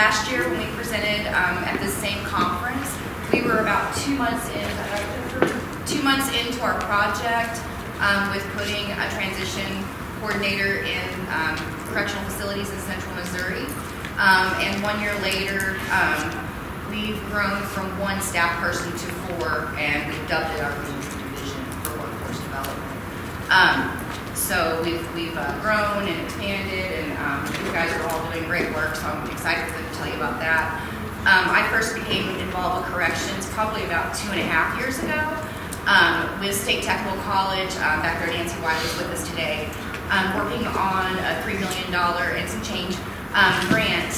Last year when we presented at the same conference, we were about 2 months in, 2 months into our project with putting a transition coordinator in correctional facilities in central Missouri. And 1 year later, we've grown from 1 staff person to 4, and we've dubbed it our division for workforce development. So we've grown and expanded, and you guys are all doing great work, so I'm excited to tell you about that. I first became involved with corrections probably about 2.5 years ago with State Technical College. Back there, Nancy Wiley is with us today, working on a $3 million and some change grant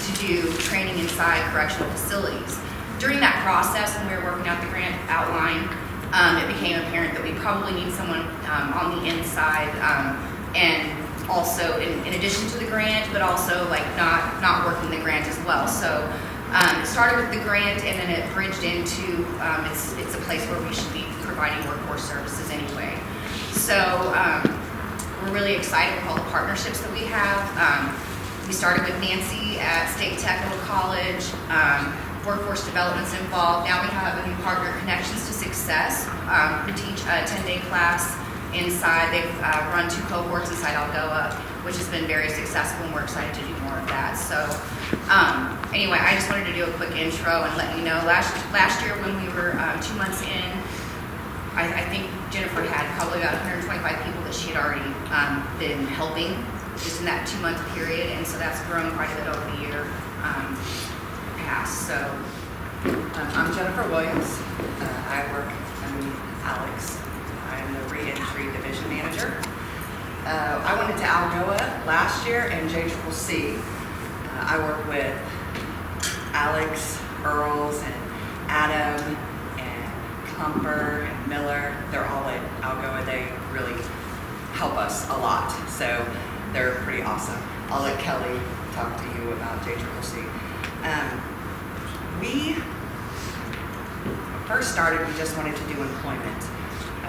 to do training inside correctional facilities. During that process, when we were working out the grant outline, it became apparent that we probably need someone on the inside, and also in addition to the grant, but also like not working the grant as well. So it started with the grant, and then it bridged into it's a place where we should be providing workforce services anyway. So we're really excited with all the partnerships that we have. We started with Nancy at State Technical College. Workforce development's involved. Now we have a new partner, Connections to Success, who teach a 10-day class inside. They've run 2 cohorts inside Algoa, which has been very successful, and we're excited to do more of that. So anyway, I just wanted to do a quick intro and let you know. Last year when we were 2 months in, I think Jennifer had probably about 125 people that she had already been helping just in that 2-month period, and so that's grown quite a bit over the year past. So I'm Jennifer Williams. I work underneath Alex. I'm the Reentry Division Manager. I went into Algoa last year in JCCC. I work with Alex, Earls, and Adam, and Klumper, and Miller. They're all at Algoa. They really help us a lot, so they're pretty awesome. I'll let Kellye talk to you about JCCC. We first started, we just wanted to do employment.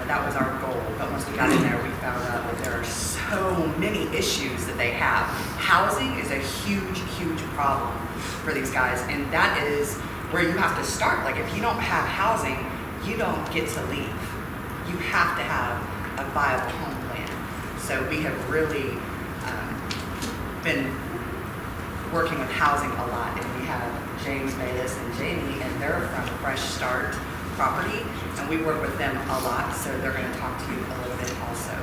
That was our goal, but once we got in there, we found out that there are so many issues that they have. Housing is a huge, huge problem for these guys, and that is where you have to start. Like, if you don't have housing, you don't get to leave. You have to have a viable home plan. So we have really been working with housing a lot, and we have James Bayless and Jamie, and they're from Fresh Start Property, and we work with them a lot, so they're going to talk to you a little bit also.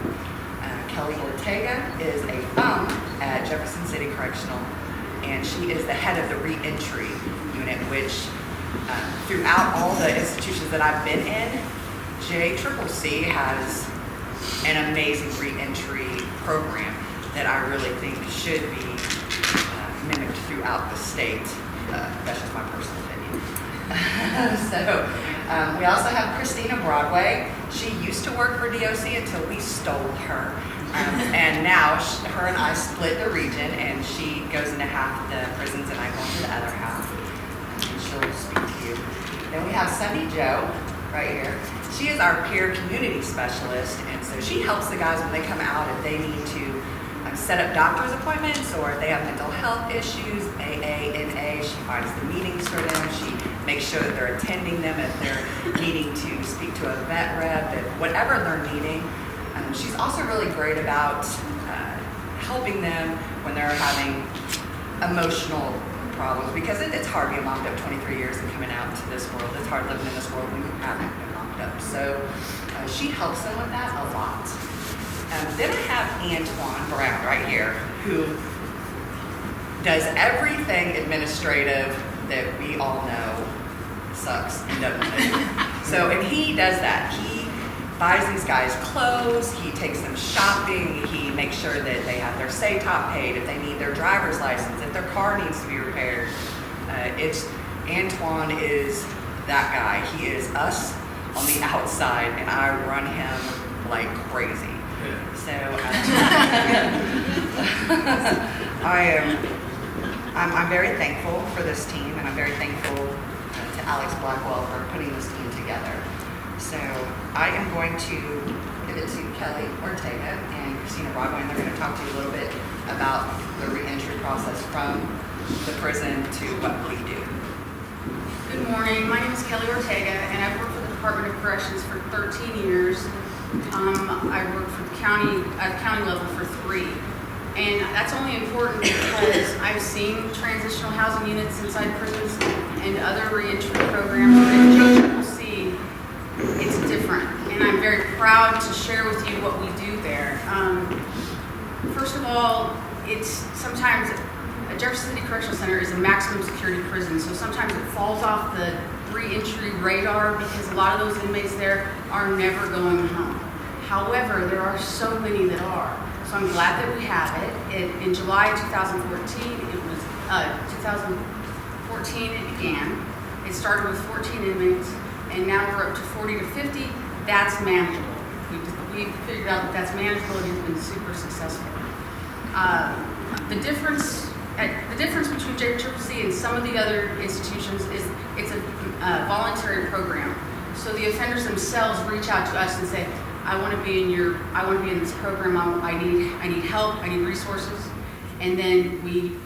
Kellye Ortega is a FUM at Jefferson City Correctional, and she is the head of the reentry unit, which throughout all the institutions that I've been in, JCCC has an amazing reentry program that I really think should be mimicked throughout the state. That's just my personal opinion. So we also have Kristina Broadway. She used to work for DOC until we stole her. And now her and I split the region, and she goes into half the prisons and I go into the other half. And she'll speak to you. Then we have Sundi Joe right here. She is our peer community specialist, and so she helps the guys when they come out if they need to set up doctor's appointments, or if they have mental health issues, AA, NA, she finds the meetings for them. She makes sure that they're attending them if they're needing to speak to a vet rep, and whatever they're needing. She's also really great about helping them when they're having emotional problems, because it's hard being locked up 23 years and coming out to this world. It's hard living in this world when you haven't been locked up. So she helps them with that a lot. Then I have Antwyn Brown right here, who does everything administrative that we all know sucks and doesn't do. So, and he does that. He buys these guys clothes, he takes them shopping, he makes sure that they have their SATOP paid, if they need their driver's license, if their car needs to be repaired. Antwyn is that guy. He is us on the outside, and I run him like crazy. So I'm very thankful for this team, and I'm very thankful to Alex Blackwell for putting this team together. So I am going to give it to Kellye Ortega and Kristina Broadway, and they're going to talk to you a little bit about the reentry process from the prison to what we do. Good morning. My name is Kellye Ortega, and I've worked for the Department of Corrections for 13 years. I worked for the county at county level for 3, and that's only important because I've seen transitional housing units inside prisons and other reentry programs. And JCCC, it's different, and I'm very proud to share with you what we do there. First of all, it's sometimes Jefferson City Correctional Center is a maximum security prison, so sometimes it falls off the re-entry radar because a lot of those inmates there are never going home. However, there are so many that are. So I'm glad that we have it. In July 2014, it began. It started with 14 inmates, and now we're up to 40 to 50. That's manageable. We figured out that that's manageable, and it's been super successful. The difference between JCCC and some of the other institutions is it's a voluntary program. So the offenders themselves reach out to us and say, I want to be in this program. I need help. I need resources. And then we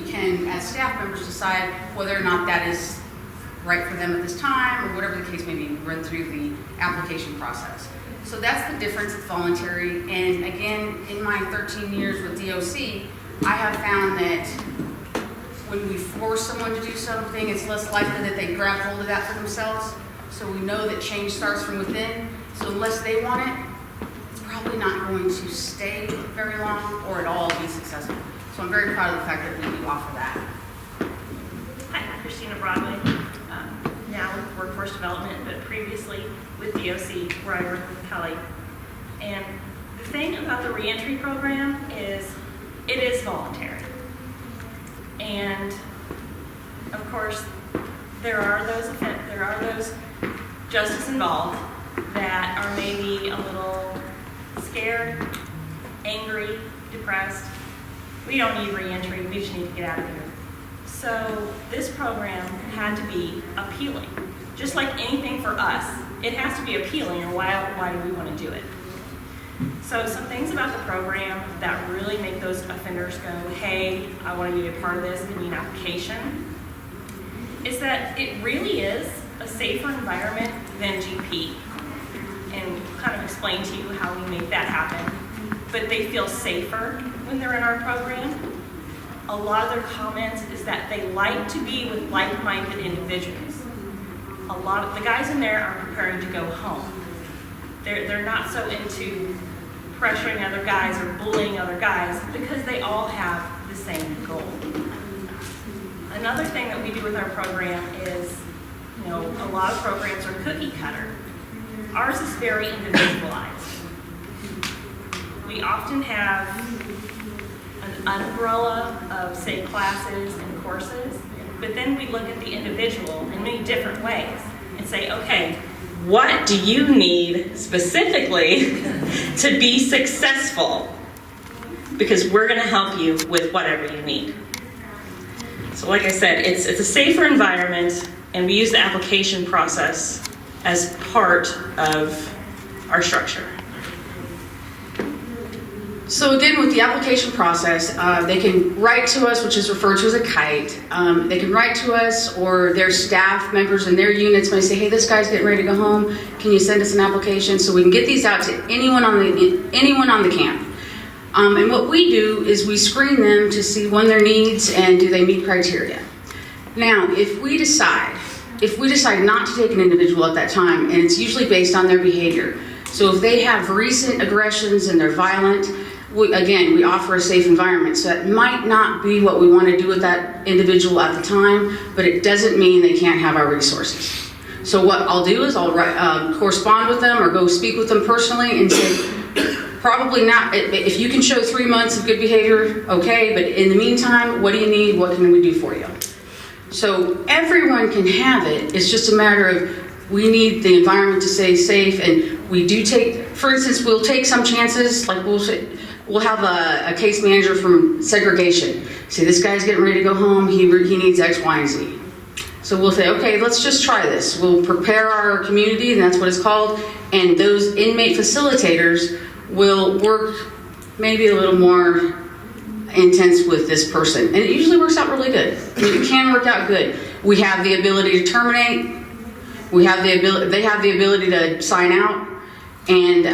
can, as staff members, decide whether or not that is right for them at this time, or whatever the case may be. Run through the application process. So that's the difference. It's voluntary. And again, in my 13 years with DOC, I have found that when we force someone to do something, it's less likely that they grab hold of that for themselves. So we know that change starts from within. So unless they want it, it's probably not going to stay very long or at all be successful. So I'm very proud of the fact that we do offer that. Hi, I'm Kristina, Broadway. Now with Workforce Development, but previously with DOC, where I worked with Kellye. And the thing about the reentry program is it is voluntary. And of course, there are those justice involved that are maybe a little scared, angry, depressed. We don't need reentry, we just need to get out of here. So this program had to be appealing. Just like anything for us, it has to be appealing, or why do we want to do it? So some things about the program that really make those offenders go, hey, I want to be a part of this, give me an application, is that it really is a safer environment than GP. And kind of explain to you how we make that happen. But they feel safer when they're in our program. A lot of their comments is that they like to be with like-minded individuals. A lot of the guys in there are preparing to go home. They're not so into pressuring other guys or bullying other guys because they all have the same goal. Another thing that we do with our program is, a lot of programs are cookie cutter. Ours is very individualized. We often have an umbrella of, say, classes and courses, but then we look at the individual in many different ways and say, okay, what do you need specifically to be successful? Because we're going to help you with whatever you need. So like I said, it's a safer environment, and we use the application process as part of our structure. So again, with the application process, they can write to us, which is referred to as a kite. They can write to us, or their staff members in their units may say, hey, this guy's getting ready to go home. Can you send us an application? So we can get these out to anyone on the camp. And what we do is we screen them to see when their needs and do they meet criteria. Now, if we decide not to take an individual at that time, and it's usually based on their behavior. So if they have recent aggressions and they're violent, we offer a safe environment. So that might not be what we want to do with that individual at the time, but it doesn't mean they can't have our resources. So what I'll do is I'll correspond with them or go speak with them personally and say, probably not, if you can show 3 months of good behavior, okay, but in the meantime, what do you need? What can we do for you? So everyone can have it. It's just a matter of we need the environment to stay safe, and we do take, for instance, we'll take some chances, like we'll have a case manager from segregation. Say, this guy's getting ready to go home, he needs X, Y, and Z. So we'll say, okay, let's just try this. We'll prepare our community, and that's what it's called, and those inmate facilitators will work maybe a little more intense with this person. And it usually works out really good. I mean, it can work out good. We have the ability to terminate. They have the ability to sign out. And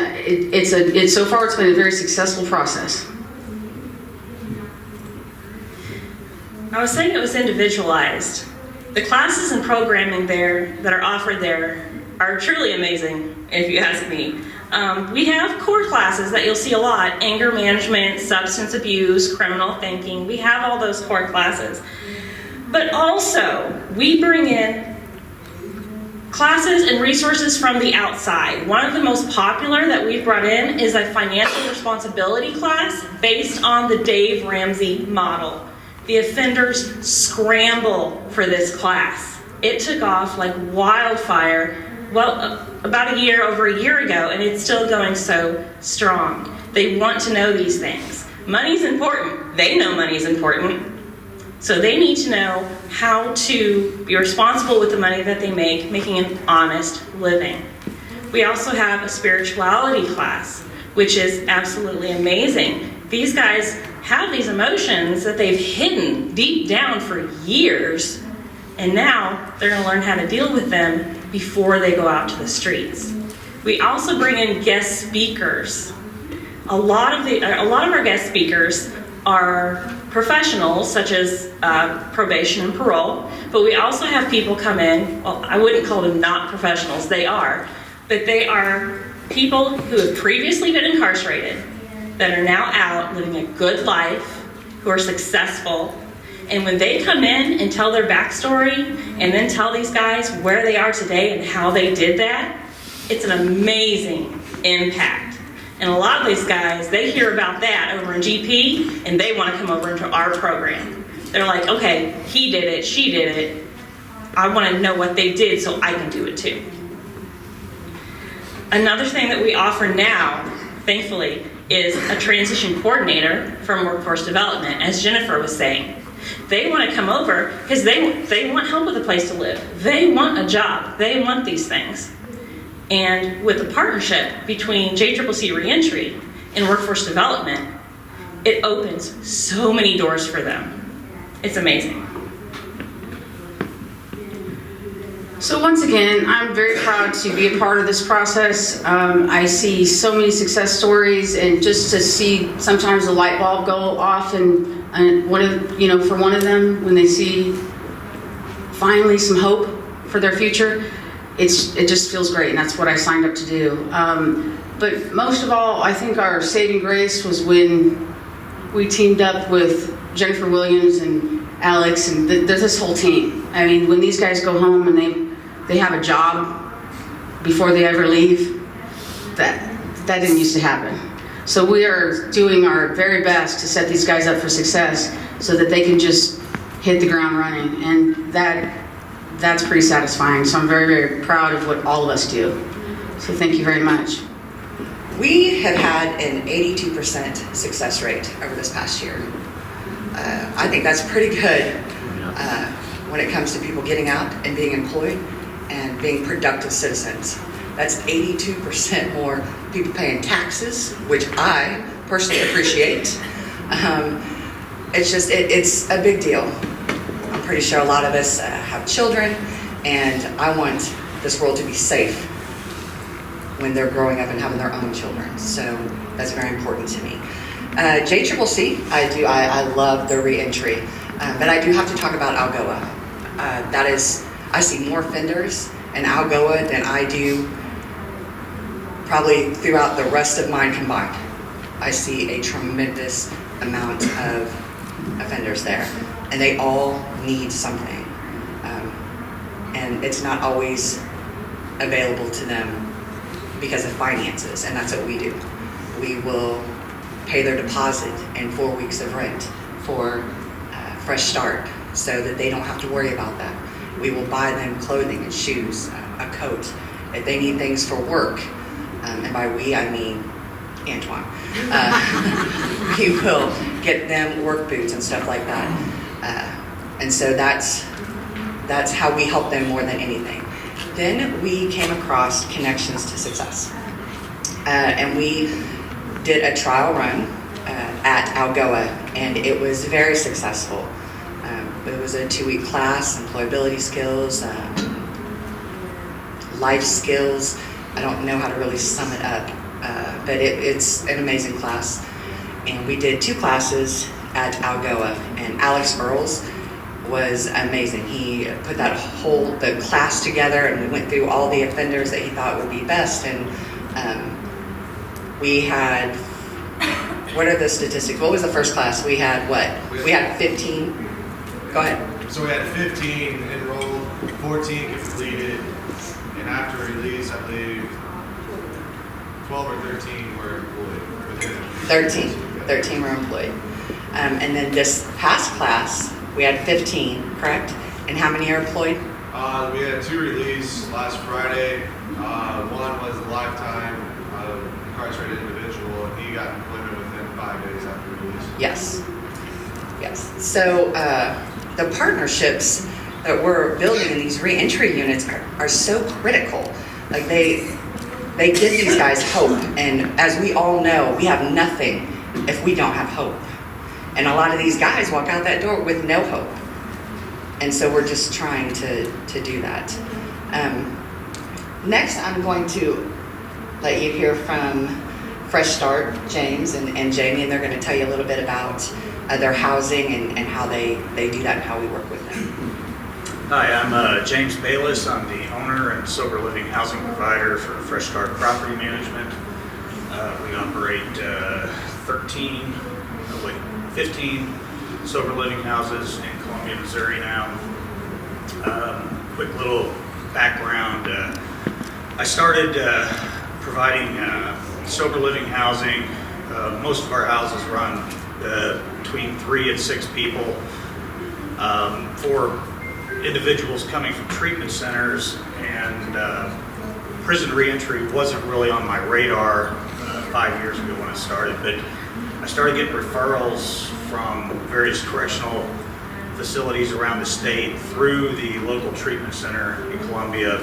so far it's been a very successful process. I was saying it was individualized. The classes and programming there that are offered there are truly amazing, if you ask me. We have core classes that you'll see a lot: anger management, substance abuse, criminal thinking. We have all those core classes. But also, we bring in classes and resources from the outside. One of the most popular that we've brought in is a financial responsibility class based on the Dave Ramsey model. The offenders scramble for this class. It took off like wildfire, about over a year ago, and it's still going so strong. They want to know these things. Money's important. They know money's important. So they need to know how to be responsible with the money that they make, making an honest living. We also have a spirituality class, which is absolutely amazing. These guys have these emotions that they've hidden deep down for years, and now they're going to learn how to deal with them before they go out to the streets. We also bring in guest speakers. A lot of our guest speakers are professionals, such as probation and parole, but we also have people come in. Well, I wouldn't call them not professionals, they are, but they are people who have previously been incarcerated, that are now out living a good life, who are successful. And when they come in and tell their backstory and then tell these guys where they are today and how they did that, it's an amazing impact. And a lot of these guys, they hear about that over in GP and they want to come over into our program. They're like, okay, he did it, she did it. I want to know what they did so I can do it too. Another thing that we offer now, thankfully, is a transition coordinator from workforce development, as Jennifer was saying. They want to come over because they want help with a place to live. They want a job. They want these things. And with the partnership between JCCC Reentry and workforce development, it opens so many doors for them. It's amazing. So once again, I'm very proud to be a part of this process. I see so many success stories, and just to see sometimes the light bulb go off, and for one of them, when they see finally some hope for their future, it just feels great, and that's what I signed up to do. But most of all, I think our saving grace was when we teamed up with Jennifer Williams and Alex and this whole team. I mean, when these guys go home and they have a job before they ever leave, that didn't used to happen. So we are doing our very best to set these guys up for success so that they can just hit the ground running, and that's pretty satisfying. So I'm very, very proud of what all of us do. So thank you very much. We have had an 82% success rate over this past year. I think that's pretty good when it comes to people getting out and being employed and being productive citizens. That's 82% more people paying taxes, which I personally appreciate. It's a big deal. I'm pretty sure a lot of us have children, and I want this world to be safe when they're growing up and having their own children. So that's very important to me. JCCC, I love the reentry, but I do have to talk about Algoa. I see more offenders in Algoa than I do probably throughout the rest of mine combined. I see a tremendous amount of offenders there, and they all need something. And it's not always available to them because of finances, and that's what we do. We will pay their deposit and 4 weeks of rent for fresh start so that they don't have to worry about that. We will buy them clothing and shoes, a coat. If they need things for work, and by we I mean Antwyn, we will get them work boots and stuff like that. And so that's how we help them more than anything. Then we came across Connections to Success. And we did a trial run at Algoa, and it was very successful. It was a 2-week class, employability skills, life skills. I don't know how to really sum it up, but it's an amazing class. And we did 2 classes at Algoa, and Earls was amazing. He put the class together, and we went through all the offenders that he thought would be best. And we had, what are the statistics? What was the first class? We had what? We had 15. Go ahead. So we had 15 enrolled, 14 completed, and after release, I believe 12 or 13 were employed within 13 were employed. And then this past class, we had 15, correct? And how many are employed? We had 2 released last Friday. One was a lifetime incarcerated individual, and he got employment within 5 days after release. Yes. So the partnerships that we're building in these reentry units are so critical. Like they give these guys hope, and as we all know, we have nothing if we don't have hope. And a lot of these guys walk out that door with no hope. And so we're just trying to do that. Next, I'm going to let you hear from Fresh Start, James and Jamie, and they're going to tell you a little bit about their housing and how they do that and how we work with them. Hi, I'm James Bayless. I'm the owner and sober living housing provider for Fresh Start Property Management. We operate 15 sober living houses in Columbia, Missouri now. Quick little background. I started providing sober living housing. Most of our houses run between 3 and 6 people for individuals coming from treatment centers, and prison reentry wasn't really on my radar 5 years ago when I started, but I started getting referrals from various correctional facilities around the state through the local treatment center in Columbia.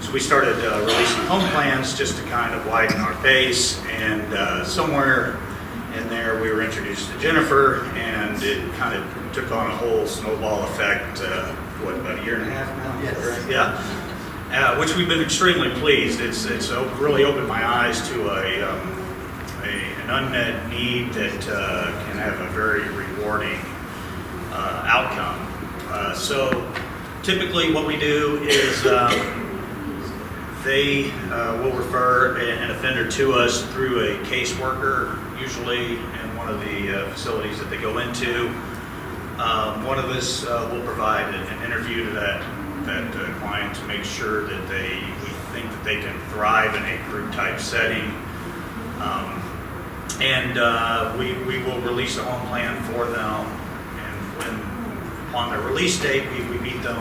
So we started releasing home plans just to kind of widen our base, and somewhere in there we were introduced to Jennifer, and it kind of took on a whole snowball effect, about a year and a half now? Yes. Yeah, which we've been extremely pleased. It's really opened my eyes to an unmet need that can have a very rewarding outcome. So typically what we do is they will refer an offender to us through a caseworker, usually in one of the facilities that they go into. One of us will provide an interview to that client to make sure that we think that they can thrive in a group type setting. We will release a home plan for them, and upon their release date, we meet them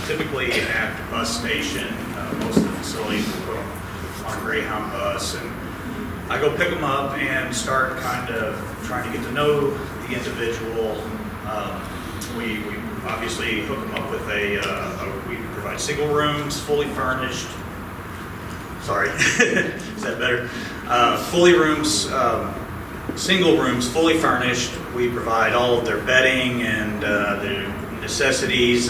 typically at the bus station. Most of the facilities will put them on a Greyhound bus, and I go pick them up and start kind of trying to get to know the individual. We obviously hook them up with we provide single rooms, fully furnished. Sorry, is that better? Single rooms, fully furnished. We provide all of their bedding and their necessities.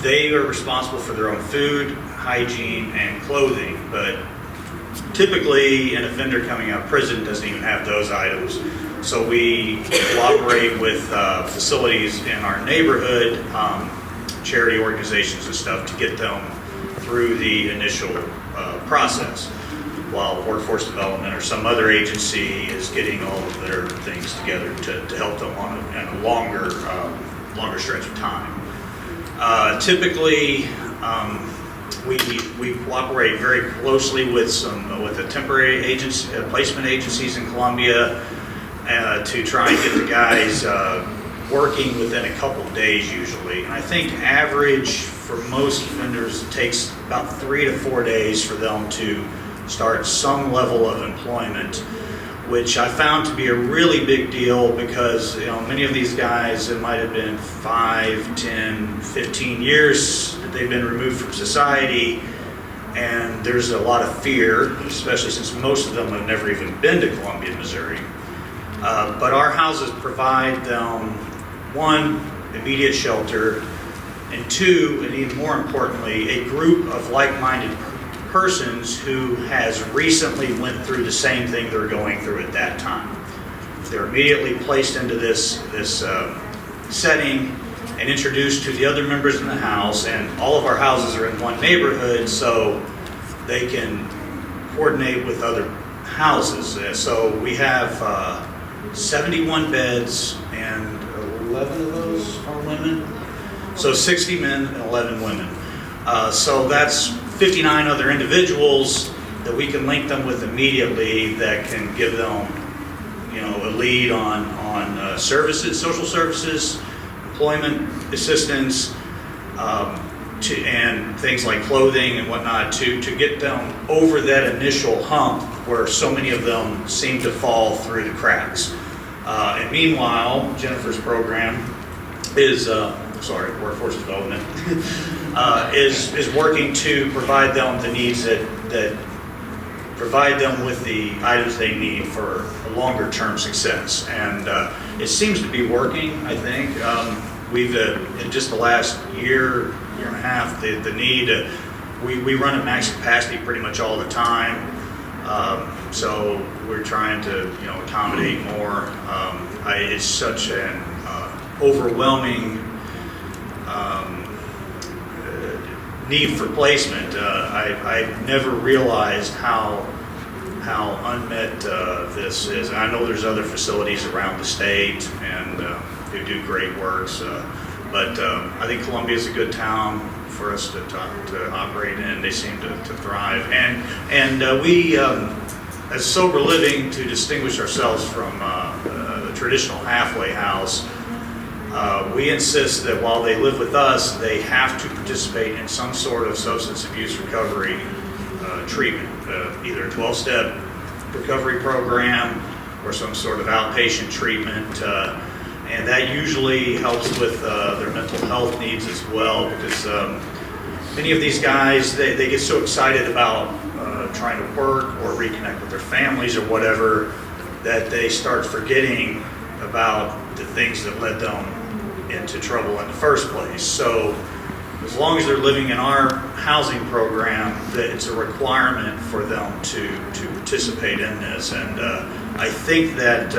They are responsible for their own food, hygiene, and clothing, but typically an offender coming out of prison doesn't even have those items. So we cooperate with facilities in our neighborhood, charity organizations and stuff, to get them through the initial process, while workforce development or some other agency is getting all of their things together to help them on a longer stretch of time. Typically, we cooperate very closely with the temporary placement agencies in Columbia to try and get the guys working within a couple of days usually. And I think average for most offenders, it takes about 3 to 4 days for them to start some level of employment, which I found to be a really big deal because many of these guys, it might have been 5, 10, 15 years that they've been removed from society. And there's a lot of fear, especially since most of them have never even been to Columbia, Missouri. But our houses provide them, one, immediate shelter, and two, and even more importantly, a group of like-minded persons who has recently went through the same thing they're going through at that time. They're immediately placed into this setting and introduced to the other members in the house, and all of our houses are in one neighborhood, so they can coordinate with other houses. So we have 71 beds, and 11 of those are women. So 60 men and 11 women. So that's 59 other individuals that we can link them with immediately that can give them, a lead on services, social services, employment assistance, and things like clothing and whatnot to get them over that initial hump where so many of them seem to fall through the cracks. And meanwhile, Jennifer's program is, workforce development, is working to provide them the needs that provide them with the items they need for a longer term success. And it seems to be working, I think. We've, in just the last year and a half, the need, we run at max capacity pretty much all the time. So we're trying to, accommodate more. It's such an overwhelming need for placement. I never realized how unmet this is. And I know there's other facilities around the state and who do great works, but I think Columbia is a good town for us to operate in. They seem to thrive, and we, as sober living, to distinguish ourselves from the traditional halfway house. We insist that while they live with us, they have to participate in some sort of substance abuse recovery treatment, either a 12-step recovery program or some sort of outpatient treatment. And that usually helps with their mental health needs as well, because many of these guys, they get so excited about trying to work or reconnect with their families or whatever, that they start forgetting about the things that led them into trouble in the first place. So as long as they're living in our housing program, that it's a requirement for them to participate in this. And I think that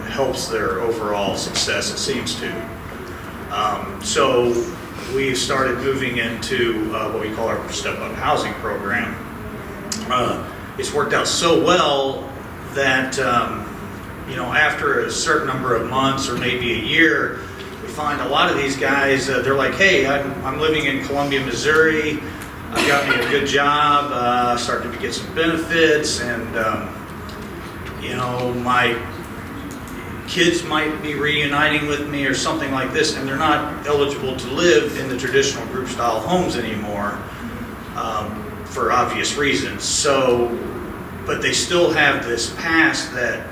helps their overall success, it seems to. So we started moving into what we call our step-up housing program. It's worked out so well that after a certain number of months or maybe a year, we find a lot of these guys, they're like, hey, I'm living in Columbia, Missouri. I got me a good job, starting to get some benefits, and my kids might be reuniting with me or something like this, and they're not eligible to live in the traditional group style homes anymore for obvious reasons. So, but they still have this past that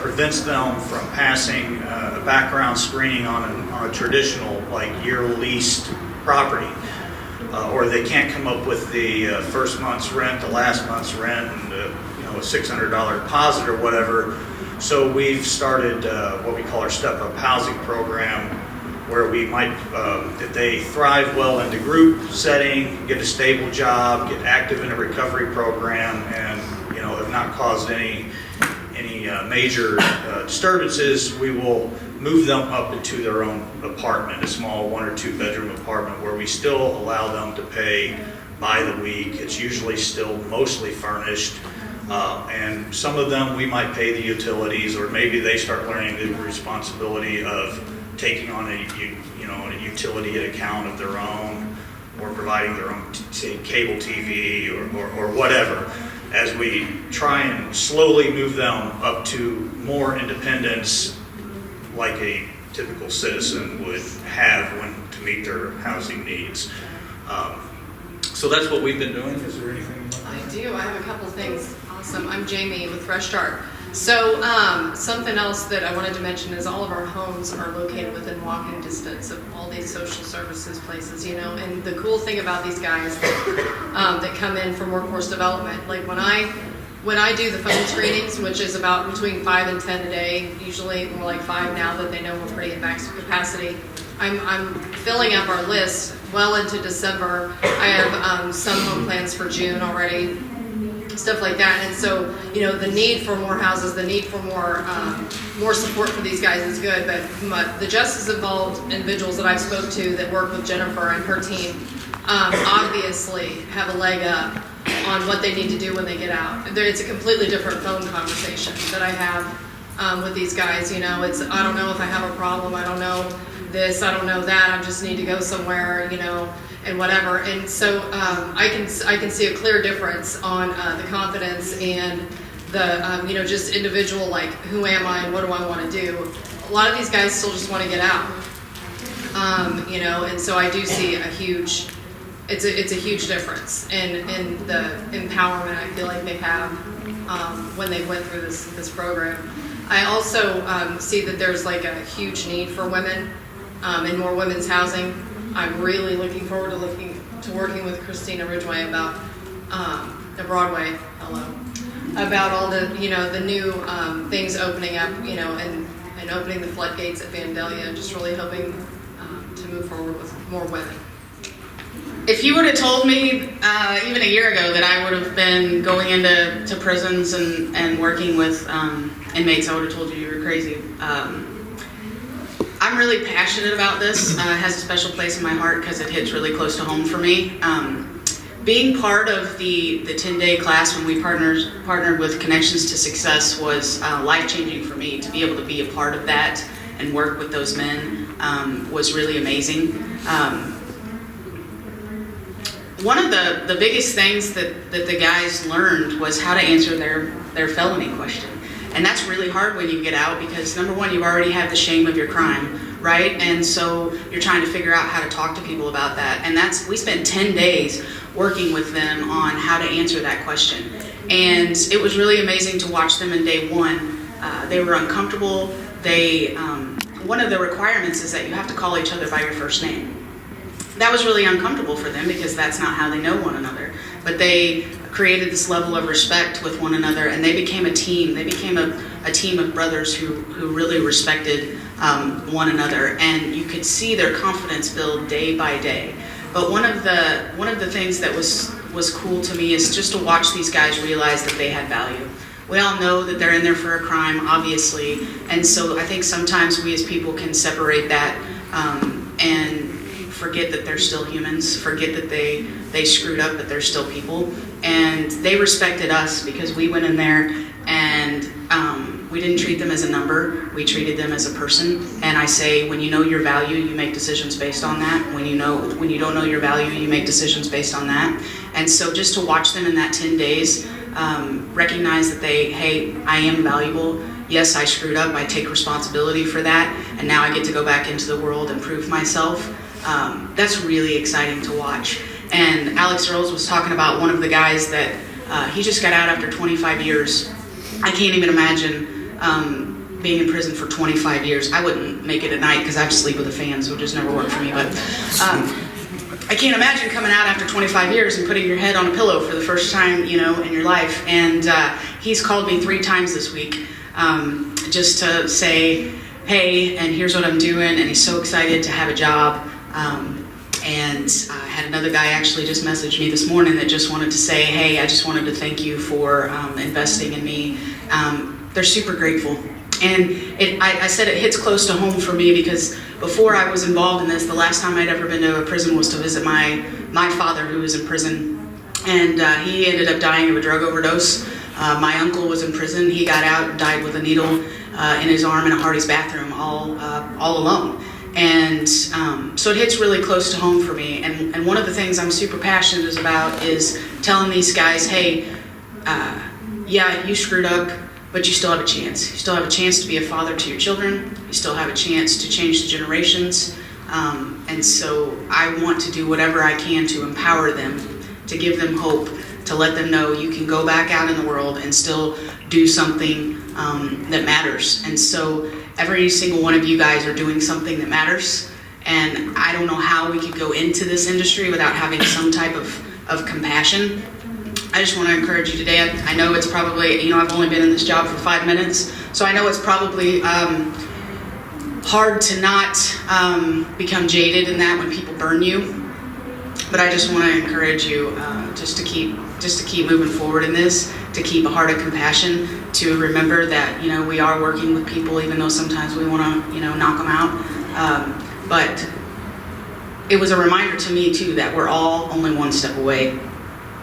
prevents them from passing a background screening on a traditional, like, year leased property. Or they can't come up with the first month's rent, the last month's rent, and a $600 deposit or whatever. So we've started what we call our step-up housing program, where we might, if they thrive well in the group setting, get a stable job, get active in a recovery program, and have not caused any major disturbances, we will move them up into their own apartment, a small 1 or 2 bedroom apartment, where we still allow them to pay by the week. It's usually still mostly furnished, and some of them we might pay the utilities, or maybe they start learning the responsibility of taking on a utility account of their own, or providing their own cable TV or whatever, as we try and slowly move them up to more independence, like a typical citizen would have to meet their housing needs. So that's what we've been doing. Is there anything? I do. I have a couple things. Awesome. I'm Jamie with Fresh Start. So something else that I wanted to mention is all of our homes are located within walking distance of all these social services places, you know. And the cool thing about these guys that come in from workforce development, like when I do the phone screenings, which is about between 5 and 10 a day, usually more like 5 now that they know we're pretty at max capacity. I'm filling up our list well into December. I have some home plans for June already, stuff like that. And so, you know, the need for more houses, the need for more support for these guys is good. But the justice involved individuals that I've spoke to that work with Jennifer and her team obviously have a leg up on what they need to do when they get out. It's a completely different phone conversation that I have with these guys. You know, it's, I don't know if I have a problem, I don't know this, I don't know that, I just need to go somewhere, you know, and whatever. And so I can see a clear difference on the confidence and the, you know, just individual, like, who am I and what do I want to do? A lot of these guys still just want to get out, you know, and so I do see a huge, it's a huge difference in the empowerment I feel like they have when they went through this program. I also see that there's like a huge need for women in more women's housing. I'm really looking forward to working with Kristina Ridgway about the Broadway, about all the, you know, the new things opening up, you know, and opening the floodgates at Vandalia, just really hoping to move forward with more women. If you would have told me even a year ago that I would have been going into prisons and working with inmates, I would have told you were crazy. I'm really passionate about this. It has a special place in my heart because it hits really close to home for me. Being part of the 10-day class when we partnered with Connections to Success was life-changing for me. To be able to be a part of that and work with those men was really amazing. One of the biggest things that the guys learned was how to answer their felony question. And that's really hard when you get out because, number one, you already have the shame of your crime, right? And so you're trying to figure out how to talk to people about that. And we spent 10 days working with them on how to answer that question. And it was really amazing to watch them in day one. They were uncomfortable. One of the requirements is that you have to call each other by your first name. That was really uncomfortable for them because that's not how they know one another. But they created this level of respect with one another, and they became a team. They became a team of brothers who really respected one another, and you could see their confidence build day by day. But one of the things that was cool to me is just to watch these guys realize that they had value. We all know that they're in there for a crime, obviously, and so I think sometimes we as people can separate that and forget that they're still humans, forget that they screwed up, but they're still people. And they respected us because we went in there and we didn't treat them as a number, we treated them as a person. And I say, when you know your value, you make decisions based on that. When you don't know your value, you make decisions based on that. And so just to watch them in that 10 days, recognize that hey, I am valuable. Yes, I screwed up, I take responsibility for that. And now I get to go back into the world and prove myself. That's really exciting to watch. And Earls was talking about one of the guys that he just got out after 25 years. I can't even imagine being in prison for 25 years. I wouldn't make it at night because I have to sleep with a fan, so it just never worked for me. But I can't imagine coming out after 25 years and putting your head on a pillow for the first time, you know, in your life. And he's called me 3 times this week just to say, hey, and here's what I'm doing. And he's so excited to have a job. And I had another guy actually just message me this morning that just wanted to say, hey, I just wanted to thank you for investing in me. They're super grateful. And I said it hits close to home for me because before I was involved in this, the last time I'd ever been to a prison was to visit my father who was in prison. And he ended up dying of a drug overdose. My uncle was in prison. He got out and died with a needle in his arm in a Hardee's bathroom all alone. And so it hits really close to home for me. And one of the things I'm super passionate about is telling these guys, hey, yeah, you screwed up, but you still have a chance. You still have a chance to be a father to your children. You still have a chance to change the generations. And so I want to do whatever I can to empower them, to give them hope, to let them know you can go back out in the world and still do something that matters. And so every single one of you guys are doing something that matters. And I don't know how we could go into this industry without having some type of compassion. I just want to encourage you today. I know it's probably, you know, I've only been in this job for 5 minutes, so I know it's probably hard to not become jaded in that when people burn you. But I just want to encourage you just to keep moving forward in this, to keep a heart of compassion, to remember that, you know, we are working with people, even though sometimes we want to, you know, knock them out. But it was a reminder to me too that we're all only one step away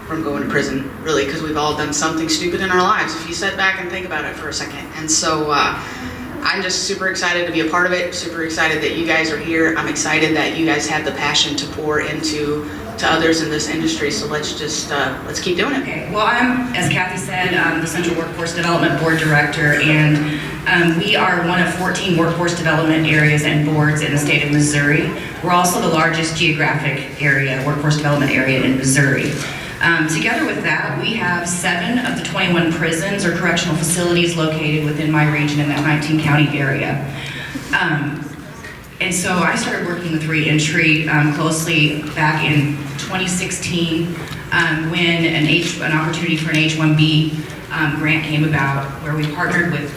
from going to prison, really, because we've all done something stupid in our lives, if you sit back and think about it for a second. And so I'm just super excited to be a part of it, super excited that you guys are here. I'm excited that you guys have the passion to pour into others in this industry, so let's keep doing it. Okay, well, I'm, as Kathy said, the Central Workforce Development Board Director, and we are one of 14 workforce development areas and boards in the state of Missouri. We're also the largest geographic area, workforce development area in Missouri. Together with that, we have 7 of the 21 prisons or correctional facilities located within my region in that 19-county area. And so I started working with reentry closely back in 2016 when an opportunity for an H-1B grant came about, where we partnered with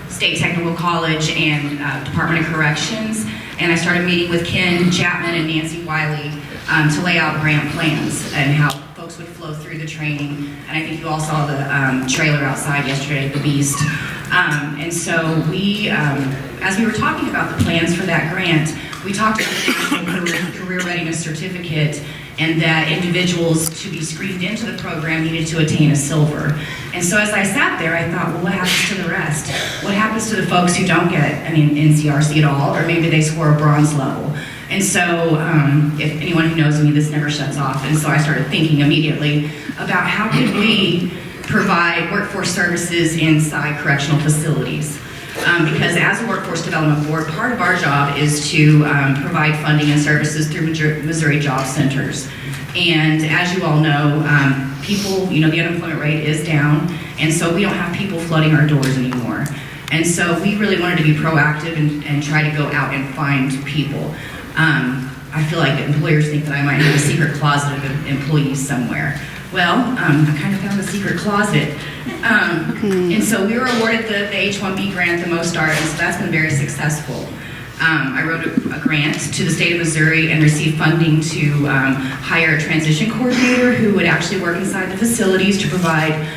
State Technical College and Department of Corrections, and I started meeting with Ken Chapman and Nancy Wiley to lay out grant plans and how folks would flow through the training. And I think you all saw the trailer outside yesterday, the Beast. And so we, as we were talking about the plans for that grant, we talked about the National Career Readiness Certificate, and that individuals to be screened into the program needed to attain a silver. And so as I sat there, I thought, well, what happens to the rest? What happens to the folks who don't get an NCRC at all, or maybe they score a bronze level? And so, if anyone who knows me, this never shuts off. And so I started thinking immediately about how could we provide workforce services inside correctional facilities. Because as a workforce development board, part of our job is to provide funding and services through Missouri Job Centers. And as you all know, people, you know, the unemployment rate is down, and so we don't have people flooding our doors anymore. And so we really wanted to be proactive and try to go out and find people. I feel like employers think that I might have a secret closet of employees somewhere. Well, I kind of found a secret closet. And so we were awarded the H-1B grant, the MOSTAR, and so that's been very successful. I wrote a grant to the state of Missouri and received funding to hire a transition coordinator who would actually work inside the facilities to provide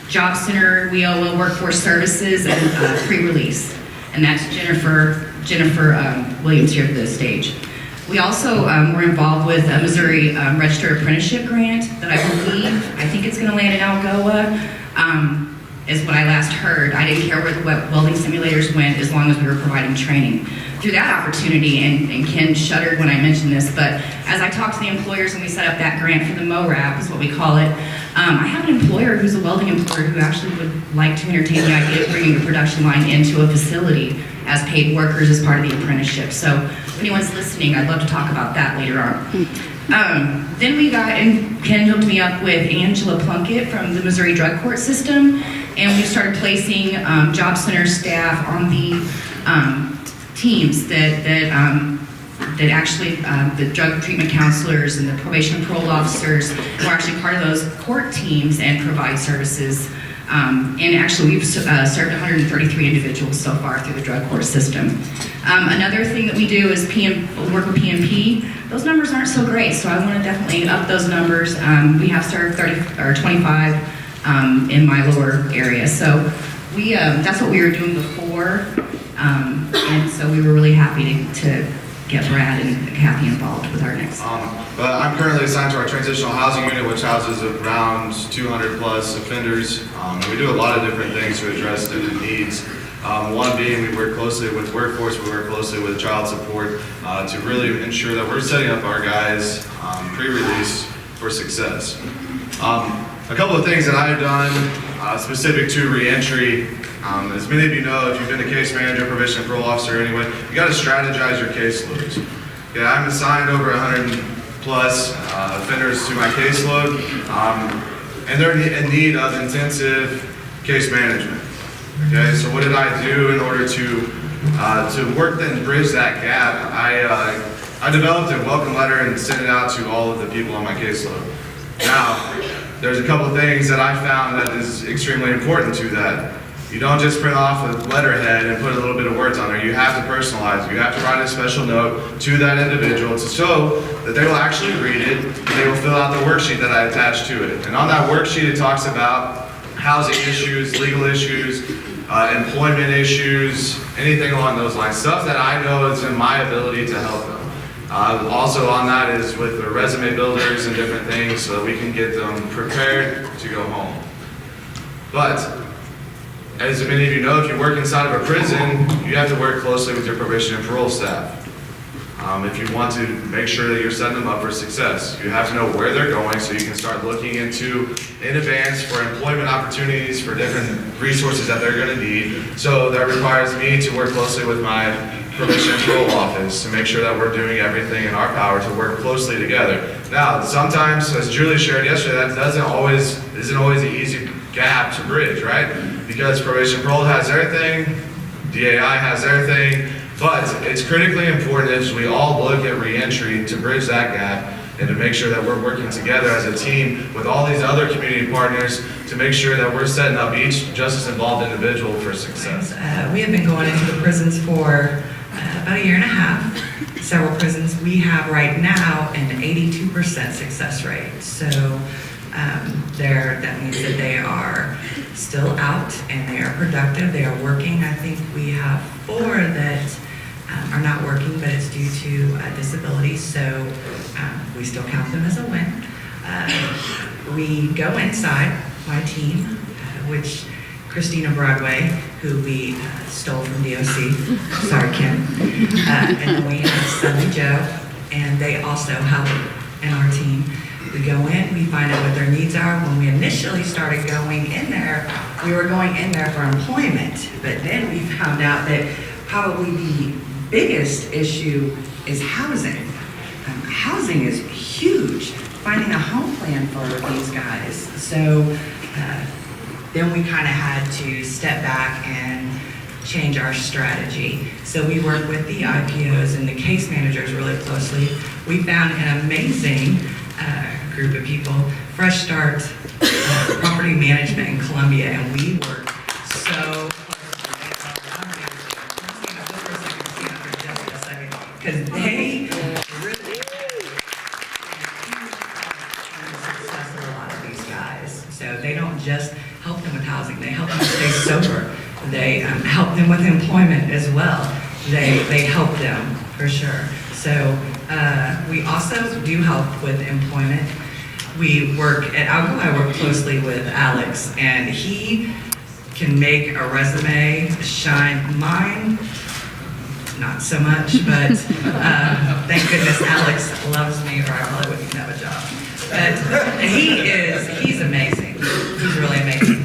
Job Center, WIOA workforce services, and pre-release. And that's Jennifer Williams here at the stage. We also were involved with a Missouri Registered Apprenticeship Grant that I think it's going to land in Algoa, is what I last heard. I didn't care where the welding simulators went as long as we were providing training. Through that opportunity, and Ken shuddered when I mentioned this, but as I talked to the employers and we set up that grant for the MORAP, is what we call it, I have an employer who's a welding employer who actually would like to entertain the idea of bringing a production line into a facility as paid workers as part of the apprenticeship. So if anyone's listening, I'd love to talk about that later on. Then we got, and Ken hooked me up with Angela Plunkett from the Missouri Drug Court System, and we started placing Job Center staff on the teams that actually, the drug treatment counselors and the probation and parole officers were actually part of those court teams and provide services. And actually, we've served 133 individuals so far through the drug court system. Another thing that we do is work with PMP. Those numbers aren't so great, so I want to definitely up those numbers. We have served 30 or 25 in my lower area, so that's what we were doing before, and so we were really happy to get Brad and Kathy involved with our next. But I'm currently assigned to our transitional housing unit, which houses around 200 plus offenders. And we do a lot of different things to address different needs. One being we work closely with workforce, we work closely with child support to really ensure that we're setting up our guys pre-release for success. A couple of things that I've done specific to reentry. As many of you know, if you've been a case manager, probation and parole officer anyway, you got to strategize your caseloads. Okay, I'm assigned over 100 plus offenders to my caseload, and they're in need of intensive case management. Okay, so what did I do in order to work and bridge that gap? I developed a welcome letter and sent it out to all of the people on my caseload. Now, there's a couple things that I found that is extremely important to that. You don't just print off a letterhead and put a little bit of words on there. You have to personalize it. You have to write a special note to that individual to show that they will actually read it, and they will fill out the worksheet that I attached to it. And on that worksheet, it talks about housing issues, legal issues, employment issues, anything along those lines. Stuff that I know is in my ability to help them. Also on that is with the resume builders and different things so that we can get them prepared to go home. But as many of you know, if you work inside of a prison, you have to work closely with your probation and parole staff. If you want to make sure that you're setting them up for success, you have to know where they're going so you can start looking into in advance for employment opportunities, for different resources that they're going to need. So that requires me to work closely with my probation and parole office to make sure that we're doing everything in our power to work closely together. Now, sometimes, as Julie shared yesterday, that isn't always an easy gap to bridge, right? Because probation and parole has their thing, DAI has their thing, but it's critically important as we all look at reentry to bridge that gap and to make sure that we're working together as a team with all these other community partners to make sure that we're setting up each justice-involved individual for success. We have been going into the prisons for about a year and a half. Several prisons. We have right now an 82% success rate. So that means that they are still out and they are productive. They are working. I think we have 4 that are not working, but it's due to disability. So we still count them as a win. We go inside, my team, which Kristina Broadway, who we stole from DOC, sorry Kim, and then we have Sundi Joe, and they also help in our team. We go in, we find out what their needs are. When we initially started going in there, we were going in there for employment, but then we found out that probably the biggest issue is housing. Housing is huge, finding a home plan for these guys. So then we kind of had to step back and change our strategy. So we work with the IPOs and the case managers really closely. We found an amazing group of people, Fresh Start Property Management in Columbia, and we work so because they really successful a lot of these guys. So they don't just help them with housing, they help them stay sober. They help them with employment as well. They help them for sure. So we also do help with employment. We work at Alco, I work closely with Alex, and he can make a resume shine. Mine, not so much, but thank goodness Alex loves me, or I probably wouldn't have a job. But he's amazing. He's really amazing.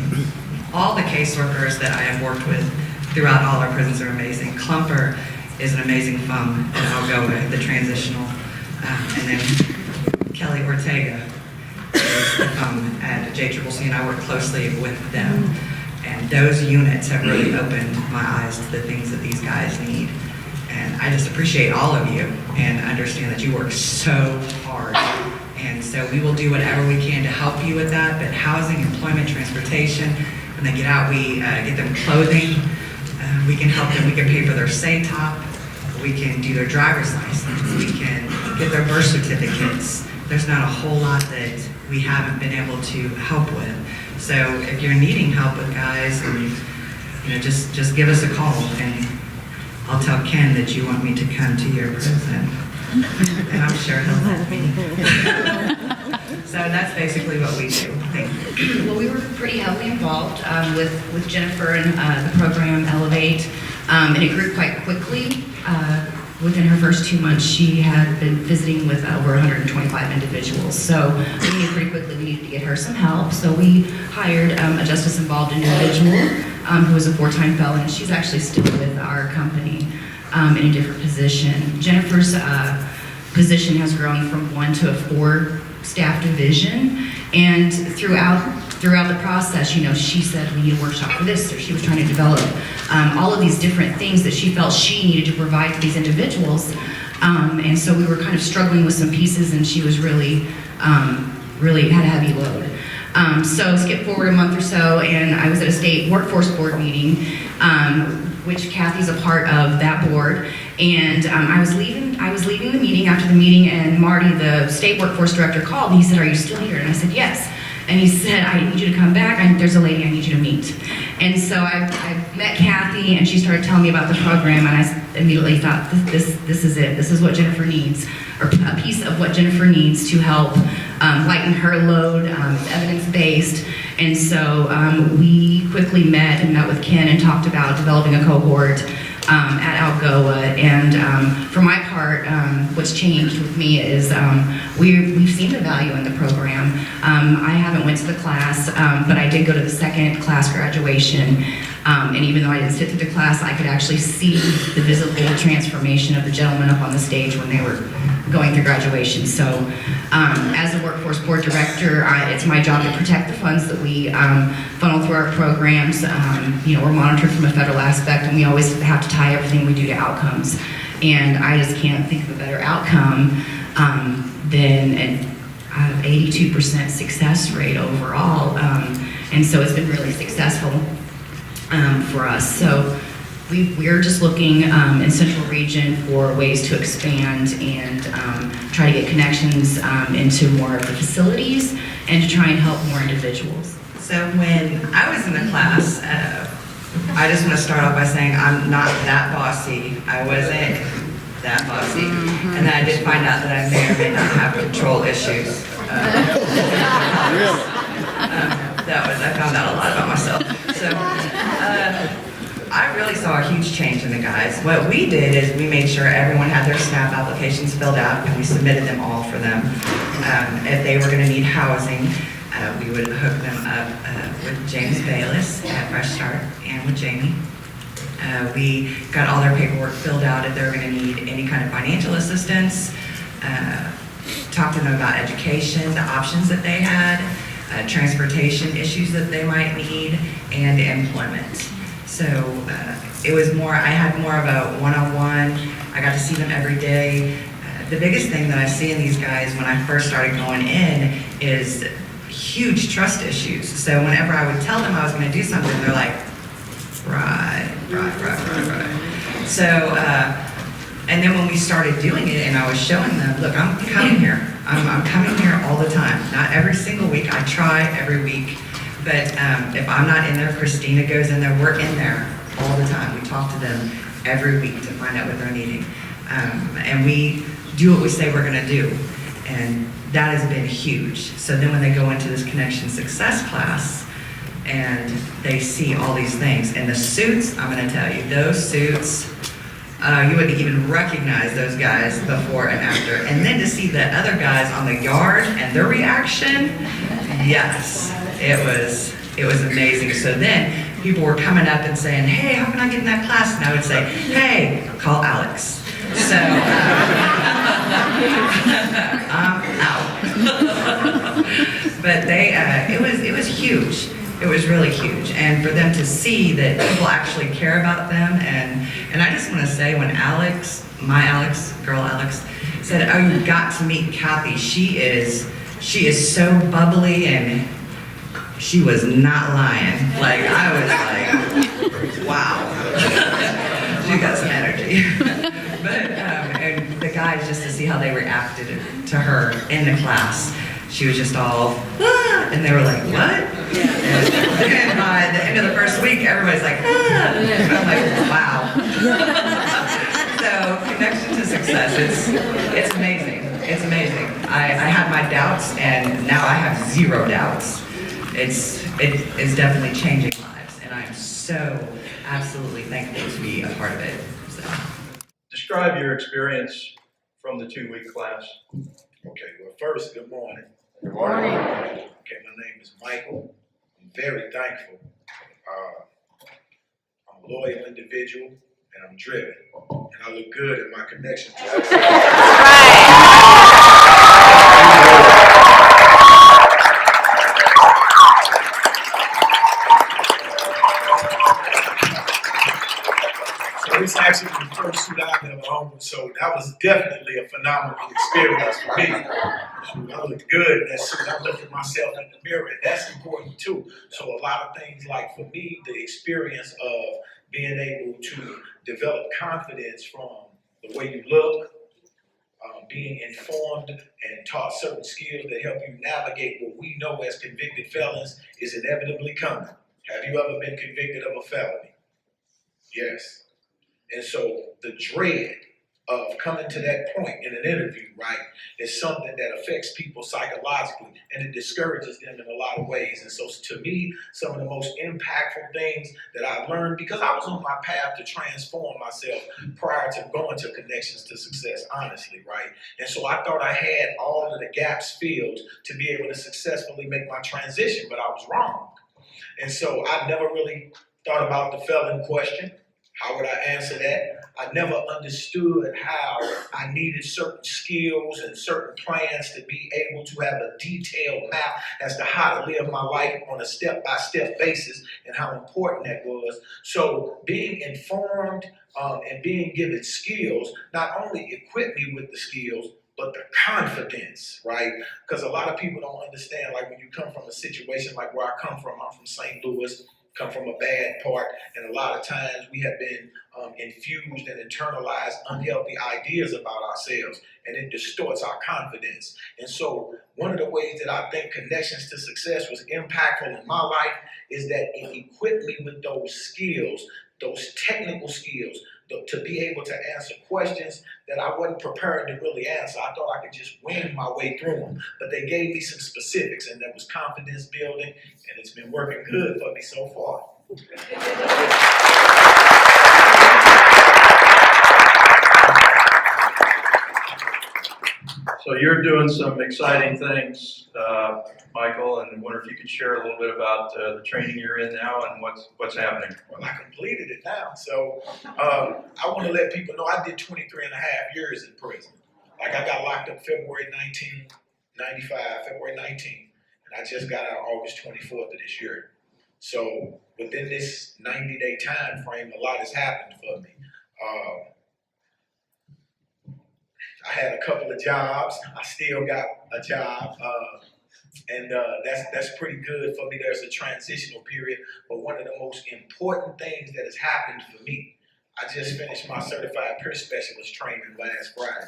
All the caseworkers that I have worked with throughout all our prisons are amazing. Klumper is an amazing FUM at Algoa, the transitional. And then Kellye Ortega is the FUM at JCCC, and I work closely with them. And those units have really opened my eyes to the things that these guys need. And I just appreciate all of you and understand that you work so hard. And so we will do whatever we can to help you with that. But housing, employment, transportation, when they get out, we get them clothing. We can help them. We can pay for their SATOP. We can do their driver's license. We can get their birth certificates. There's not a whole lot that we haven't been able to help with. So if you're needing help with guys, just give us a call, and I'll tell Ken that you want me to come to your prison, and I'm sure he'll let me. So that's basically what we do. Thank you. Well, we were pretty heavily involved with Jennifer and the program Elevate, and it grew quite quickly. Within her first 2 months, she had been visiting with over 125 individuals. So we knew pretty quickly we needed to get her some help. So we hired a justice-involved individual who was a 4-time felon. She's actually still with our company in a different position. Jennifer's position has grown from 1 to a 4 staff division. And throughout the process, you know, she said we need a workshop for this, or she was trying to develop all of these different things that she felt she needed to provide to these individuals. And so we were kind of struggling with some pieces, and she was really had a heavy load. So skip forward a month or so, and I was at a state workforce board meeting, which Kathy's a part of that board. And I was leaving the meeting after the meeting, and Marty, the state workforce director, called, and he said, "Are you still here?" And I said, "Yes." And he said, "I need you to come back. There's a lady I need you to meet." And so I met Kathy, and she started telling me about the program, and I immediately thought, this is it. This is what Jennifer needs, or a piece of what Jennifer needs to help lighten her load. It's evidence-based. And so we quickly met with Ken and talked about developing a cohort at Algoa. And for my part, what's changed with me is we've seen the value in the program. I haven't went to the class, but I did go to the second class graduation. And even though I didn't sit through the class, I could actually see the visible transformation of the gentlemen up on the stage when they were going through graduation. So as a workforce board director, it's my job to protect the funds that we funnel through our programs. You know, we're monitored from a federal aspect, and we always have to tie everything we do to outcomes. And I just can't think of a better outcome than an 82% success rate overall. And so it's been really successful for us. So we're just looking in Central Region for ways to expand and try to get connections into more of the facilities and to try and help more individuals. So when I was in the class, I just want to start off by saying I'm not that bossy. I wasn't that bossy. And then I did find out that I may or may not have control issues. I found out a lot about myself. So I really saw a huge change in the guys. What we did is we made sure everyone had their SNAP applications filled out, and we submitted them all for them. If they were going to need housing, we would hook them up with James Bayless at Fresh Start and with Jamie. We got all their paperwork filled out if they were going to need any kind of financial assistance. Talked to them about education, the options that they had, transportation issues that they might need, and employment. So it was more, I had more of a one-on-one. I got to see them every day. The biggest thing that I see in these guys when I first started going in is huge trust issues. So whenever I would tell them I was going to do something, they're like, right. So, and then when we started doing it and I was showing them, look, I'm coming here. I'm coming here all the time. Not every single week. I try every week. But if I'm not in there, Kristina goes in there. We're in there all the time. We talk to them every week to find out what they're needing. And we do what we say we're going to do. And that has been huge. So then when they go into this Connection Success class and they see all these things, and the suits, I'm going to tell you, those suits, you wouldn't even recognize those guys before and after. And then to see the other guys on the yard and their reaction, yes, it was amazing. So then people were coming up and saying, hey, how can I get in that class? And I would say, hey, call Alex. So I'm out. But it was huge. It was really huge. And for them to see that people actually care about them, and I just want to say, when Alex, girl Alex, said, oh, you got to meet Kathy, she is so bubbly, and she was not lying. Like, I was like, wow. She got some energy. But, and the guys, just to see how they reacted to her in the class, she was just all, ah, and they were like, what? And by the end of the first week, everybody's like, ah. And I'm like, wow. So, Connection to Success, it's amazing. It's amazing. I had my doubts, and now I have zero doubts. It's definitely changing lives, and I'm so absolutely thankful to be a part of it. So. Describe your experience from the 2-week class. Okay, well, first, good morning. Good morning. Okay, my name is Michael. I'm very thankful. I'm a loyal individual, and I'm driven, and I look good in my connection to So this actually was the first shoot I've ever owned, so that was definitely a phenomenal experience for me. Shoot, I looked good in that suit. I looked at myself in the mirror, and that's important too. So a lot of things, like for me, the experience of being able to develop confidence from the way you look, being informed and taught certain skills that help you navigate what we know as convicted felons is inevitably coming. Have you ever been convicted of a felony? Yes. And so the dread of coming to that point in an interview, right, is something that affects people psychologically, and it discourages them in a lot of ways. And so to me, some of the most impactful things that I learned, because I was on my path to transform myself prior to going to Connections to Success, honestly, right? And so I thought I had all of the gaps filled to be able to successfully make my transition, but I was wrong. And so I never really thought about the felon question. How would I answer that? I never understood how I needed certain skills and certain plans to be able to have a detailed map as to how to live my life on a step-by-step basis and how important that was. So being informed and being given skills not only equipped me with the skills, but the confidence, right? Because a lot of people don't understand, like when you come from a situation like where I come from, I'm from St. Louis, come from a bad part, and a lot of times we have been infused and internalized unhealthy ideas about ourselves, and it distorts our confidence. And so one of the ways that I think Connections to Success was impactful in my life is that it equipped me with those skills, those technical skills, to be able to answer questions that I wasn't prepared to really answer. I thought I could just wing my way through them, but they gave me some specifics, and that was confidence building, and it's been working good for me so far. So you're doing some exciting things, Michael, and I wonder if you could share a little bit about the training you're in now and what's happening. Well, I completed it now, so I want to let people know I did 23 and a half years in prison. Like I got locked up February 1995, February 19th, and I just got out August 24th of this year. So within this 90-day time frame, a lot has happened for me. I had a couple of jobs. I still got a job, and that's pretty good for me. There's a transitional period, but one of the most important things that has happened for me, I just finished my certified peer specialist training last Friday.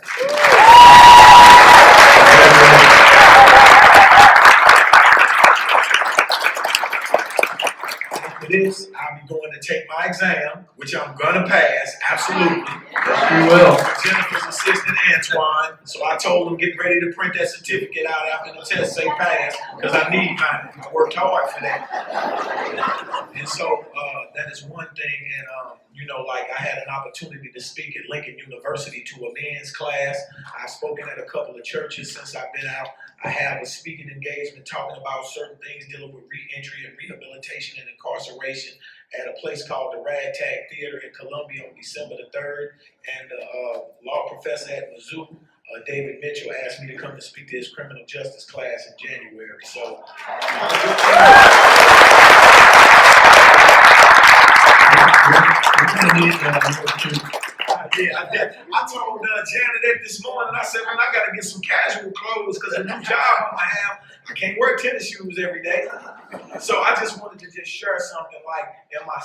After this, I'll be going to take my exam, which I'm gonna pass, absolutely. Yes, you will. Jennifer's assistant, Antwyn. So I told him, get ready to print that certificate out after the test say pass, because I need mine. I worked hard for that. And so that is one thing. And you know, like I had an opportunity to speak at Lincoln University to a men's class. I've spoken at a couple of churches since I've been out. I have a speaking engagement talking about certain things dealing with reentry and rehabilitation and incarceration at a place called the Ragtag Theater in Columbia on December the 3rd. And the law professor at Mizzou, David Mitchell, asked me to come to speak to his criminal justice class in January. So I told Janet this morning, I said, man, I got to get some casual clothes because the new job I'm going to have, I can't wear tennis shoes every day. So I just wanted to just share something like in my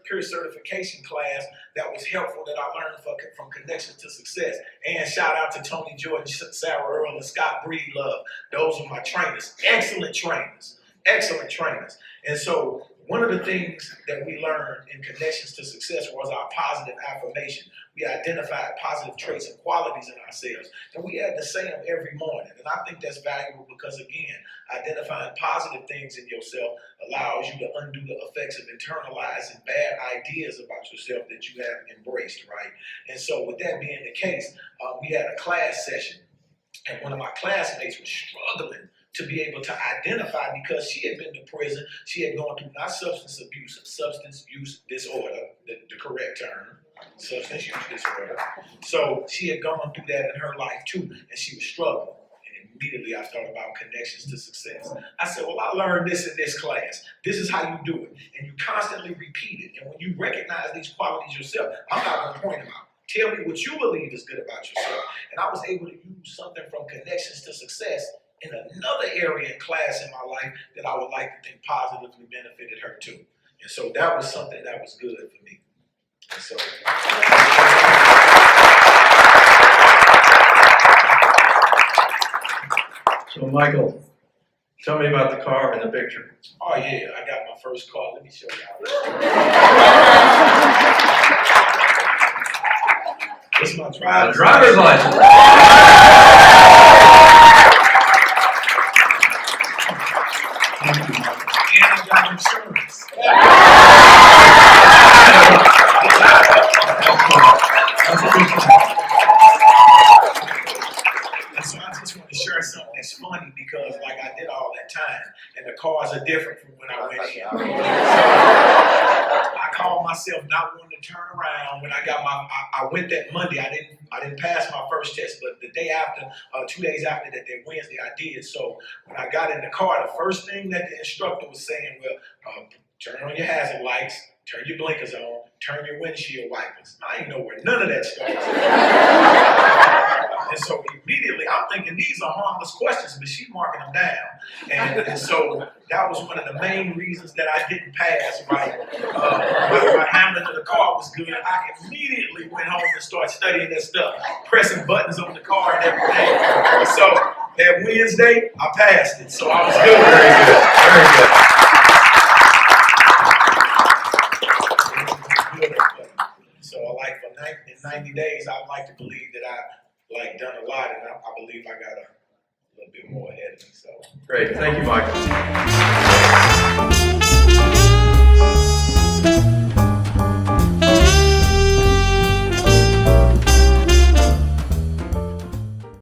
peer certification class that was helpful that I learned from Connections to Success. And shout out to Tony Jordan, Sarah Earl, and Scott Breedlove. Those are my trainers. Excellent trainers. Excellent trainers. And so one of the things that we learned in Connections to Success was our positive affirmation. We identified positive traits and qualities in ourselves, and we had to say them every morning. And I think that's valuable because, again, identifying positive things in yourself allows you to undo the effects of internalizing bad ideas about yourself that you have embraced, right? And so with that being the case, we had a class session, and one of my classmates was struggling to be able to identify because she had been to prison. She had gone through not substance abuse, substance use disorder, the correct term. substance use disorder. So she had gone through that in her life too, and she was struggling. And immediately I thought about connections to success. I said, well, I learned this in this class. This is how you do it. And you constantly repeat it. And when you recognize these qualities yourself, I'm not going to point them out. Tell me what you believe is good about yourself. And I was able to use something from connections to success in another area in class in my life that I would like to think positively benefited her too. And so that was something that was good for me. And so, So Michael, tell me about the car in the picture. oh yeah, I got my first car. Let me show y'all. This is my Driver's license. And I got insurance. And so I just want to share something that's funny because like I did all that time and the cars are different from when I went in. I called myself not wanting to turn around when I got I went that Monday. I didn't pass my first test, but the day after, 2 days after that Wednesday I did. So when I got in the car, the first thing that the instructor was saying, well, turn on your hazard lights, turn your blinkers on, turn your windshield wipers. I ain't know where none of that stuff was. And so immediately I'm thinking these are harmless questions, but she's marking them down. And so that was one of the main reasons that I didn't pass, right? My handling of the car was good. I immediately went home and started studying that stuff, pressing buttons on the car and everything. And so that Wednesday, I passed it. So I was good. Very good. Very good. So like in 90 days, I'd like to believe that I done a lot, and I believe I got a little bit more ahead of me. So Great. Thank you, Michael.